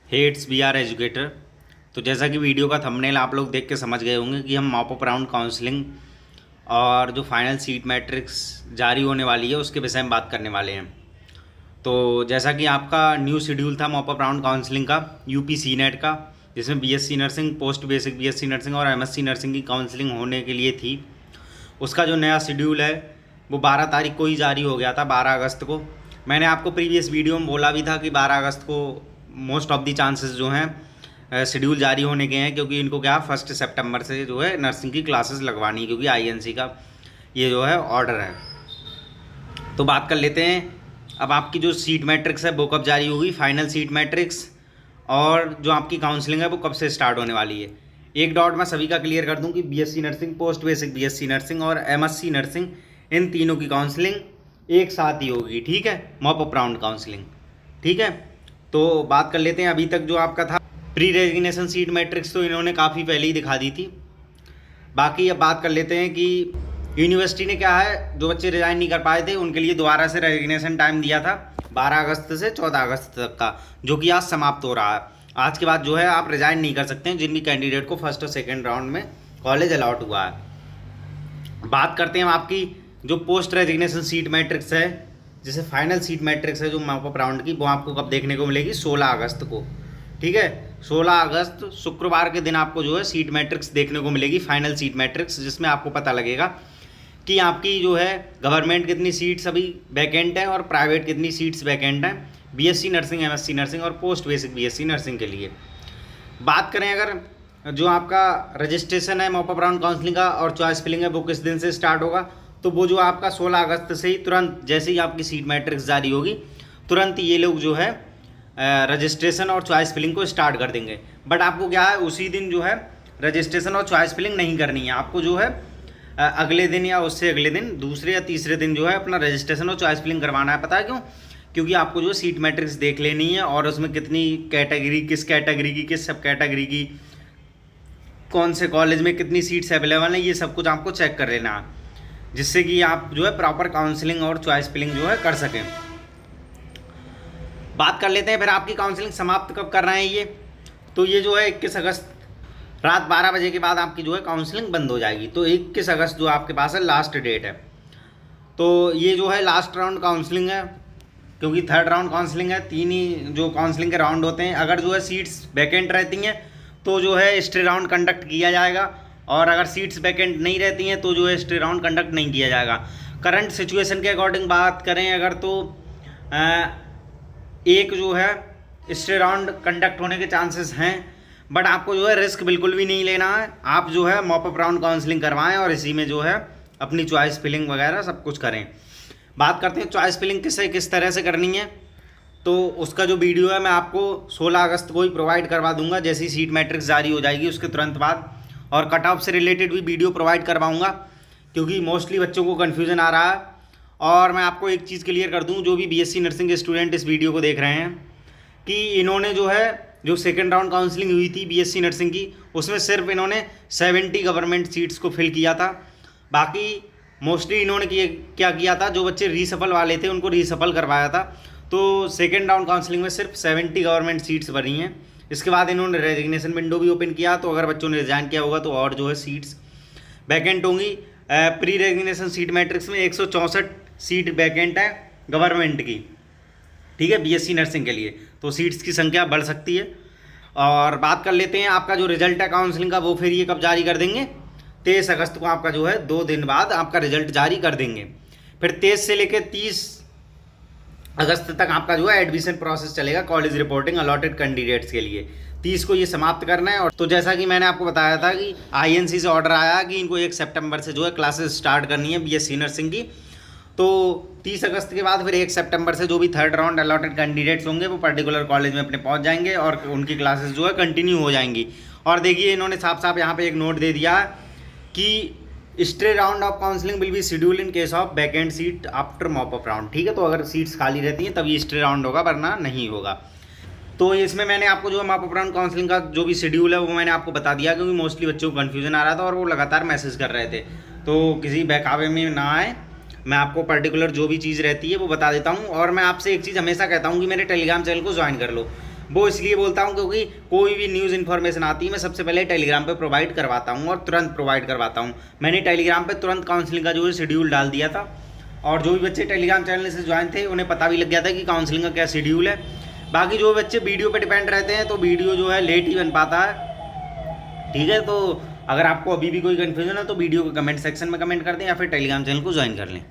Hates we are educator. तो जैसा कि वीडियो का थंबनेल आप लोग देख के समझ गए होंगे कि हम मॉप अप राउंड काउंसलिंग और जो फाइनल सीट मैट्रिक्स जारी होने वाली है उसके विषय में बात करने वाले हैं। तो जैसा कि आपका न्यू शेड्यूल था मॉप अप राउंड काउंसलिंग का यूपी सी नेट का, जिसमें BSc nursing, post basic BSc nursing और एमएससी नर्सिंग की काउंसलिंग होने के लिए थी, उसका जो नया शेड्यूल है वो 12 तारीख को ही जारी हो गया था, 12 अगस्त को। मैंने आपको प्रीवियस वीडियो में बोला भी था कि 12 अगस्त को मोस्ट ऑफ दी चांसेस जो हैं शेड्यूल जारी होने के हैं, क्योंकि इनको क्या 1 सितंबर से जो है नर्सिंग की क्लासेस लगवानी है, क्योंकि आईएनसी का ये जो है ऑर्डर है। तो बात कर लेते हैं अब आपकी जो सीट मैट्रिक्स है वो कब जारी होगी, फाइनल सीट मैट्रिक्स, और जो आपकी काउंसलिंग है वो कब से स्टार्ट होने वाली है। एक डॉट मैं सभी का क्लियर कर दूं कि BSc nursing, post basic BSc nursing और एमएससी नर्सिंग, इन तीनों की काउंसलिंग एक साथ ही होगी, ठीक है, मॉप अप राउंड काउंसलिंग, ठीक है। तो बात कर लेते हैं अभी तक जो आपका था प्री रेजिग्नेशन सीट मैट्रिक्स, तो इन्होंने काफ़ी पहले ही दिखा दी थी। बाकी अब बात कर लेते हैं कि यूनिवर्सिटी ने क्या है, जो बच्चे रिजाइन नहीं कर पाए थे उनके लिए दोबारा से रेजिग्नेशन टाइम दिया था 12 अगस्त से 14 अगस्त तक का, जो कि आज समाप्त हो रहा है। आज के बाद जो है आप रिजाइन नहीं कर सकते हैं जिन भी कैंडिडेट को फर्स्ट और सेकेंड राउंड में कॉलेज अलॉट हुआ है। बात करते हैं आपकी जो पोस्ट रेजिग्नेशन सीट मैट्रिक्स है, जैसे फाइनल सीट मैट्रिक्स है जो मॉप अप राउंड की, वो आपको कब देखने को मिलेगी, 16 अगस्त को, ठीक है। 16 अगस्त शुक्रवार के दिन आपको जो है सीट मैट्रिक्स देखने को मिलेगी, फाइनल सीट मैट्रिक्स, जिसमें आपको पता लगेगा कि आपकी जो है गवर्नमेंट कितनी सीट्स अभी वैकेंट है और प्राइवेट कितनी सीट्स वैकेंट हैं बीएससी नर्सिंग, एमएससी नर्सिंग और पोस्ट बेसिक बीएससी नर्सिंग के लिए। बात करें अगर जो आपका रजिस्ट्रेशन है मॉप अप राउंड काउंसलिंग का और चॉइस फिलिंग है वो किस दिन से स्टार्ट होगा, तो वो जो आपका 16 अगस्त से ही तुरंत जैसे ही आपकी सीट मैट्रिक्स जारी होगी तुरंत ये लोग जो है रजिस्ट्रेशन और चॉइस फिलिंग को स्टार्ट कर देंगे। बट आपको क्या है, उसी दिन जो है रजिस्ट्रेशन और चॉइस फिलिंग नहीं करनी है, आपको जो है अगले दिन या उससे अगले दिन, दूसरे या तीसरे दिन जो है अपना रजिस्ट्रेशन और चॉइस फिलिंग करवाना है। पता है क्यों? क्योंकि आपको जो सीट मैट्रिक्स देख लेनी है और उसमें कितनी कैटेगरी, किस कैटेगरी की, किस सब कैटेगरी की, कौन से कॉलेज में कितनी सीट्स अवेलेबल हैं, ये सब कुछ आपको चेक कर लेना है, जिससे कि आप जो है प्रॉपर काउंसलिंग और चॉइस फिलिंग जो है कर सकें। बात कर लेते हैं फिर आपकी काउंसलिंग समाप्त कब कर रहे हैं ये, तो ये जो है 21 अगस्त रात 12 बजे के बाद आपकी जो है काउंसलिंग बंद हो जाएगी। तो 21 अगस्त जो आपके पास है लास्ट डेट है। तो ये जो है लास्ट राउंड काउंसलिंग है, क्योंकि थर्ड राउंड काउंसलिंग है, 3 ही जो काउंसलिंग के राउंड होते हैं। अगर जो है सीट्स वैकेंट रहती हैं तो जो है स्टे राउंड कंडक्ट किया जाएगा, और अगर सीट्स वैकेंट नहीं रहती हैं तो जो है स्टे राउंड कंडक्ट नहीं किया जाएगा। करंट सिचुएशन के अकॉर्डिंग बात करें अगर, तो एक जो है स्टे राउंड कंडक्ट होने के चांसेस हैं, बट आपको जो है रिस्क बिल्कुल भी नहीं लेना है। आप जो है मॉप अप राउंड काउंसलिंग करवाएं और इसी में जो है अपनी चॉइस फिलिंग वगैरह सब कुछ करें। बात करते हैं चॉइस फिलिंग किस तरह से करनी है, तो उसका जो वीडियो है मैं आपको 16 अगस्त को ही प्रोवाइड करवा दूंगा, जैसी सीट मैट्रिक्स जारी हो जाएगी उसके तुरंत बाद। और कट ऑफ से रिलेटेड भी वीडियो प्रोवाइड करवाऊंगा, क्योंकि मोस्टली बच्चों को कन्फ्यूज़न आ रहा है। और मैं आपको एक चीज़ क्लियर कर दूँ, जो भी बीएससी नर्सिंग के स्टूडेंट इस वीडियो को देख रहे हैं, कि इन्होंने जो है जो सेकेंड राउंड काउंसलिंग हुई थी बीएससी नर्सिंग की, उसमें सिर्फ इन्होंने 70 गवर्नमेंट सीट्स को फिल किया था। बाकी मोस्टली इन्होंने क्या किया था, जो बच्चे रीसफल वाले थे उनको रीसफल करवाया था। तो सेकेंड राउंड काउंसलिंग में सिर्फ 70 गवर्नमेंट सीट्स बनी हैं। इसके बाद इन्होंने रेजिग्नेशन विंडो भी ओपन किया, तो अगर बच्चों ने रिजाइन किया होगा तो और जो है सीट्स वैकेंट होंगी। प्री रेजिग्नेशन सीट मैट्रिक्स में 164 सीट वैकेंट है गवर्नमेंट की, ठीक है, बीएससी नर्सिंग के लिए, तो सीट्स की संख्या बढ़ सकती है। और बात कर लेते हैं आपका जो रिजल्ट है काउंसलिंग का, वो फिर ये कब जारी कर देंगे, 23 अगस्त को आपका जो है 2 दिन बाद आपका रिजल्ट जारी कर देंगे। फिर 23 से लेकर 30 अगस्त तक आपका जो है एडमिशन प्रोसेस चलेगा कॉलेज रिपोर्टिंग अलॉटेड कैंडिडेट्स के लिए। 30 को ये समाप्त करना है। और तो जैसा कि मैंने आपको बताया था कि आईएनसी से ऑर्डर आया कि इनको 1 सितंबर से जो है क्लासेस स्टार्ट करनी है बीएससी नर्सिंग की। तो 30 अगस्त के बाद फिर 1 सितंबर से जो भी थर्ड राउंड अलॉटेड कैंडिडेट्स होंगे वो पर्टिकुलर कॉलेज में अपने पहुंच जाएंगे और उनकी क्लासेस जो है कंटिन्यू हो जाएंगी। और देखिए इन्होंने साफ साफ यहाँ पे एक नोट दे दिया कि stay round of counselling will be schedule in case of vacant seat after mop up round, ठीक है। तो अगर सीट्स खाली रहती हैं तभी स्टे राउंड होगा, वरना नहीं होगा। तो इसमें मैंने आपको जो मॉप अप राउंड काउंसलिंग का जो भी शेड्यूल है वो मैंने आपको बता दिया, क्योंकि मोस्टली बच्चों को कन्फ्यूजन आ रहा था और वो लगातार मैसेज कर रहे थे। तो किसी बहकावे में ना आए, मैं आपको पर्टिकुलर जो भी चीज़ रहती है वो बता देता हूँ। और मैं आपसे एक चीज़ हमेशा कहता हूँ कि मेरे टेलीग्राम चैनल को ज्वाइन कर लो। वो इसलिए बोलता हूँ क्योंकि कोई भी न्यूज़ इन्फॉर्मेशन आती है मैं सबसे पहले टेलीग्राम पे प्रोवाइड करवाता हूँ और तुरंत प्रोवाइड करवाता हूँ। मैंने टेलीग्राम पे तुरंत काउंसलिंग का जो है शेड्यूल डाल दिया था, और जो भी बच्चे टेलीग्राम चैनल से ज्वाइन थे उन्हें पता भी लग गया था कि काउंसलिंग का क्या शेड्यूल है। बाकी जो बच्चे वीडियो पे डिपेंड रहते हैं तो वीडियो जो है लेट ही बन पाता है। ठीक है, तो अगर आपको अभी भी कोई कन्फ्यूजन है तो वीडियो को कमेंट सेक्शन में कमेंट कर दें या फिर टेलीग्राम चैनल को ज्वाइन कर लें।